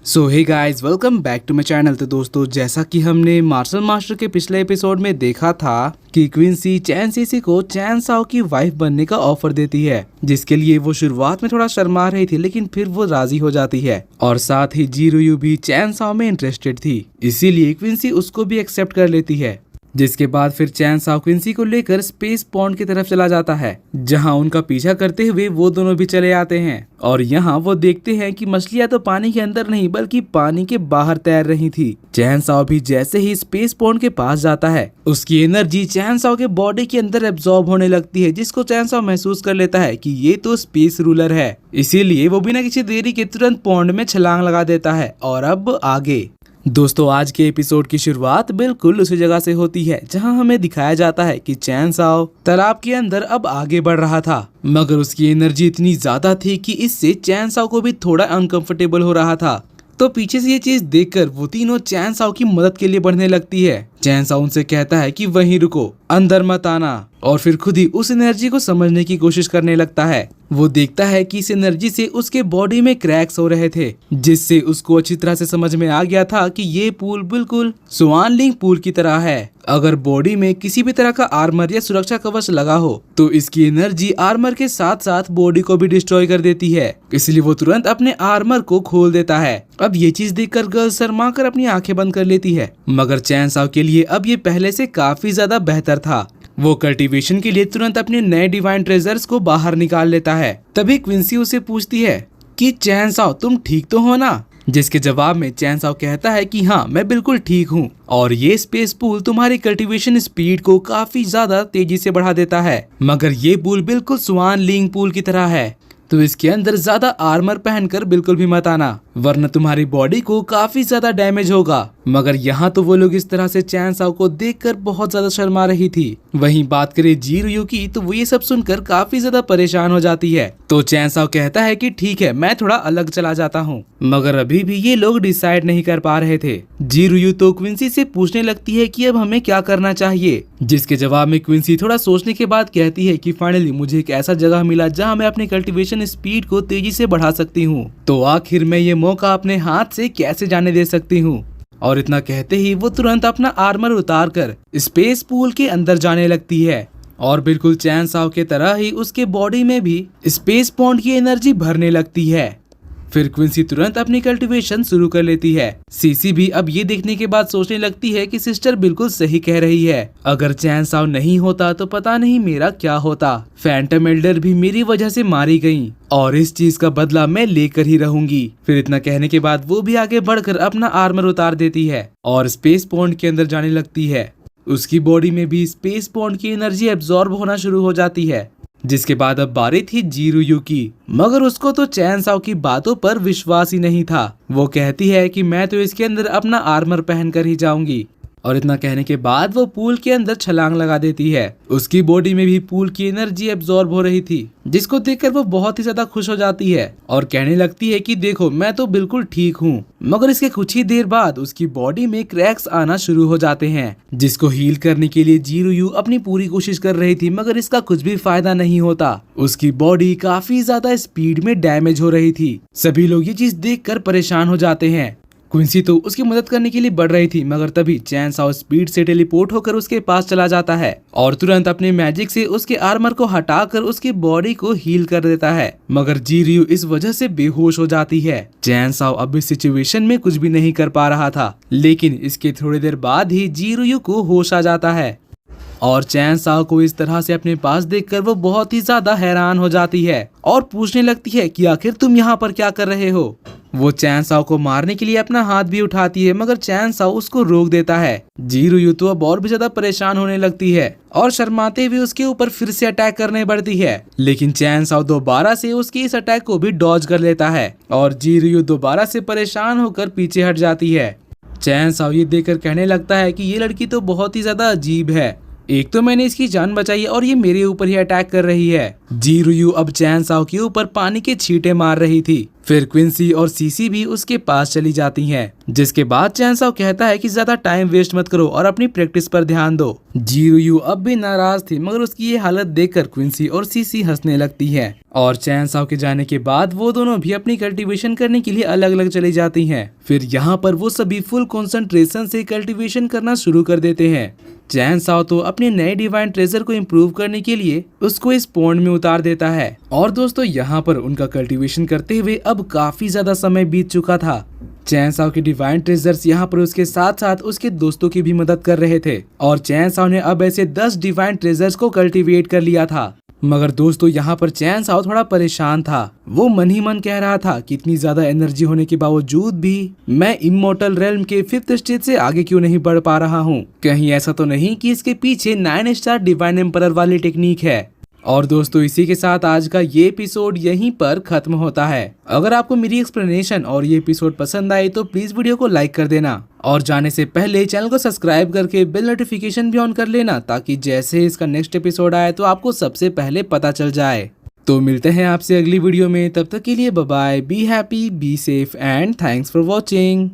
So hey guys, welcome back to my channel. तो दोस्तों, जैसा कि हमने मार्शल मास्टर के पिछले एपिसोड में देखा था कि क्विंसी चैन सीसी को चैन साओ की वाइफ बनने का ऑफर देती है, जिसके लिए वो शुरुआत में थोड़ा शर्मा रही थी, लेकिन फिर वो राजी हो जाती है। और साथ ही जीरुयू भी चैन साओ में इंटरेस्टेड थी, इसीलिए क्विंसी उसको भी एक्सेप्ट कर लेती है। जिसके बाद फिर चैन साओ क्विंसी को लेकर स्पेस पॉन्ड की तरफ चला जाता है, जहां उनका पीछा करते हुए वो दोनों भी चले आते हैं। और यहाँ वो देखते हैं कि मछलियां तो पानी के अंदर नहीं बल्कि पानी के बाहर तैर रही थी। चैन साओ भी जैसे ही स्पेस पॉन्ड के पास जाता है, उसकी एनर्जी चैन साओ के बॉडी के अंदर एब्जॉर्ब होने लगती है, जिसको चैन साओ महसूस कर लेता है कि ये तो स्पेस रूलर है। इसीलिए वो बिना किसी देरी के तुरंत पॉन्ड में छलांग लगा देता है। और अब आगे दोस्तों, आज के एपिसोड की शुरुआत बिल्कुल उसी जगह से होती है जहां हमें दिखाया जाता है कि चैन साओ तालाब के अंदर अब आगे बढ़ रहा था, मगर उसकी एनर्जी इतनी ज्यादा थी कि इससे चैन साओ को भी थोड़ा अनकंफर्टेबल हो रहा था। तो पीछे से ये चीज देखकर वो तीनों चैन साओ की मदद के लिए बढ़ने लगती है। चैन साओ उनसे कहता है कि वहीं रुको, अंदर मत आना, और फिर खुद ही उस एनर्जी को समझने की कोशिश करने लगता है। वो देखता है कि इस एनर्जी से उसके बॉडी में क्रैक्स हो रहे थे, जिससे उसको अच्छी तरह से समझ में आ गया था कि ये पूल बिल्कुल स्वान लिंग पूल की तरह है। अगर बॉडी में किसी भी तरह का आर्मर या सुरक्षा कवच लगा हो तो इसकी एनर्जी आर्मर के साथ साथ बॉडी को भी डिस्ट्रॉय कर देती है। इसलिए वो तुरंत अपने आर्मर को खोल देता है। अब ये चीज देखकर गर्ल शर्मा कर अपनी आंखें बंद कर लेती है, मगर चैन साओ के लिए अब ये पहले से काफी ज्यादा बेहतर था। वो कल्टीवेशन के लिए तुरंत अपने नए डिवाइन ट्रेजर्स को बाहर निकाल लेता है। तभी क्विंसी उसे पूछती है कि चैन साओ, तुम ठीक तो हो ना? जिसके जवाब में चैन साओ कहता है कि हाँ, मैं बिल्कुल ठीक हूँ, और ये स्पेस पूल तुम्हारी कल्टीवेशन स्पीड को काफी ज्यादा तेजी से बढ़ा देता है, मगर ये पूल बिल्कुल स्वान लिंग पूल की तरह है, तो इसके अंदर ज्यादा आर्मर पहनकर बिल्कुल भी मत आना, वरना तुम्हारी बॉडी को काफी ज्यादा डैमेज होगा। मगर यहाँ तो वो लोग इस तरह से चैन साओ को देखकर बहुत ज्यादा शर्मा रही थी। वहीं बात करें जीरुयू की, तो वो ये सब सुनकर काफी ज्यादा परेशान हो जाती है। तो चैन साओ कहता है कि ठीक है, मैं थोड़ा अलग चला जाता हूँ, मगर अभी भी ये लोग डिसाइड नहीं कर पा रहे थे। जीरुयू तो क्विंसी से पूछने लगती है कि अब हमें क्या करना चाहिए, जिसके जवाब में क्विंसी थोड़ा सोचने के बाद कहती है कि फाइनली मुझे एक ऐसा जगह मिला जहाँ मैं अपनी कल्टीवेशन स्पीड को तेजी से बढ़ा सकती हूँ, तो आखिर मैं ये मौका अपने हाथ से कैसे जाने दे सकती हूँ। और इतना कहते ही वो तुरंत अपना आर्मर उतार कर स्पेस पूल के अंदर जाने लगती है, और बिल्कुल चैन साओ के तरह ही उसके बॉडी में भी स्पेस पॉन्ड की एनर्जी भरने लगती है। फिर क्विंसी तुरंत अपनी कल्टीवेशन शुरू कर लेती है। सीसी भी अब ये देखने के बाद सोचने लगती है कि सिस्टर बिल्कुल सही कह रही है, अगर चैन साओ नहीं होता तो पता नहीं मेरा क्या होता। फैंटम एल्डर भी मेरी वजह से मारी गई, और इस चीज का बदला मैं लेकर ही रहूंगी। फिर इतना कहने के बाद वो भी आगे बढ़कर अपना आर्मर उतार देती है और स्पेस पॉन्ड के अंदर जाने लगती है। उसकी बॉडी में भी स्पेस पॉन्ड की एनर्जी एब्जॉर्ब होना शुरू हो जाती है। जिसके बाद अब बारी थी जीरुयू की, मगर उसको तो चैन साओ की बातों पर विश्वास ही नहीं था। वो कहती है कि मैं तो इसके अंदर अपना आर्मर पहनकर ही जाऊंगी, और इतना कहने के बाद वो पूल के अंदर छलांग लगा देती है। उसकी बॉडी में भी पूल की एनर्जी एब्जॉर्ब हो रही थी, जिसको देखकर वो बहुत ही ज्यादा खुश हो जाती है और कहने लगती है कि देखो, मैं तो बिल्कुल ठीक हूँ। मगर इसके कुछ ही देर बाद उसकी बॉडी में क्रैक्स आना शुरू हो जाते हैं, जिसको हील करने के लिए जीरुयू अपनी पूरी कोशिश कर रही थी, मगर इसका कुछ भी फायदा नहीं होता। उसकी बॉडी काफी ज्यादा स्पीड में डैमेज हो रही थी। सभी लोग ये चीज देखकर परेशान हो जाते हैं। क्विंसी तो उसकी मदद करने के लिए बढ़ रही थी, मगर तभी चैन साओ स्पीड से टेलीपोर्ट होकर उसके पास चला जाता है और तुरंत अपने मैजिक से उसके आर्मर को हटाकर उसकी बॉडी को हील कर देता है। मगर जीरुयू इस वजह से बेहोश हो जाती है। चैन साओ अब इस सिचुएशन में कुछ भी नहीं कर पा रहा था, लेकिन इसके थोड़ी देर बाद ही जीरुयू को होश आ जाता है, और चैन साओ को इस तरह से अपने पास देखकर वो बहुत ही ज्यादा हैरान हो जाती है और पूछने लगती है कि आखिर तुम यहाँ पर क्या कर रहे हो। वो चैन साओ को मारने के लिए अपना हाथ भी उठाती है, मगर चैन साओ उसको रोक देता है। जीरुयू तो अब और भी ज्यादा परेशान होने लगती है और शर्माते हुए उसके ऊपर फिर से अटैक करने बढ़ती है, लेकिन चैन साओ दोबारा से उसकी इस अटैक को भी डॉज कर लेता है और जीरुयू दोबारा से परेशान होकर पीछे हट जाती है। चैन साओ ये देखकर कहने लगता है कि ये लड़की तो बहुत ही ज्यादा अजीब है, एक तो मैंने इसकी जान बचाई और ये मेरे ऊपर ही अटैक कर रही है। जीरुयू अब चैन साओ के ऊपर पानी के छींटे मार रही थी। फिर क्विंसी और सीसी भी उसके पास चली जाती हैं, जिसके बाद चैन साओ कहता है कि ज्यादा टाइम वेस्ट मत करो और अपनी प्रैक्टिस पर ध्यान दो। जीरुयू अब भी नाराज थी, मगर उसकी ये हालत देखकर क्विंसी और सीसी हंसने लगती है और चैन साओ के जाने के बाद वो दोनों भी अपनी कल्टीवेशन करने के लिए अलग अलग चली जाती हैं। फिर यहाँ पर वो सभी फुल कंसंट्रेशन से कल्टीवेशन करना शुरू कर देते हैं। चैन साओ तो अपने नए डिवाइन ट्रेजर को इम्प्रूव करने के लिए उसको इस पॉन्ड में उतार देता है। और दोस्तों यहाँ पर उनका कल्टीवेशन करते हुए अब काफी ज्यादा समय बीत चुका था। चैन साओ के डिवाइन ट्रेजर्स यहाँ पर उसके साथ साथ उसके दोस्तों की भी मदद कर रहे थे और चैन साओ ने अब ऐसे 10 डिवाइन ट्रेजर्स को कल्टीवेट कर लिया था। मगर दोस्तों यहाँ पर चैन साओ थोड़ा परेशान था। वो मन ही मन कह रहा था कि इतनी ज्यादा एनर्जी होने के बावजूद भी मैं इमोर्टल रेल्म के 5th स्टेज से आगे क्यों नहीं बढ़ पा रहा हूँ। कहीं ऐसा तो नहीं कि इसके पीछे 9 स्टार डिवाइन एम्परर वाली टेक्निक है। और दोस्तों इसी के साथ आज का ये एपिसोड यहीं पर खत्म होता है। अगर आपको मेरी एक्सप्लेनेशन और ये एपिसोड पसंद आए तो प्लीज वीडियो को लाइक कर देना और जाने से पहले चैनल को सब्सक्राइब करके बेल नोटिफिकेशन भी ऑन कर लेना, ताकि जैसे इसका नेक्स्ट एपिसोड आए तो आपको सबसे पहले पता चल जाए। तो मिलते हैं आपसे अगली वीडियो में, तब तक के लिए bye bye, be happy, be safe and thanks for watching.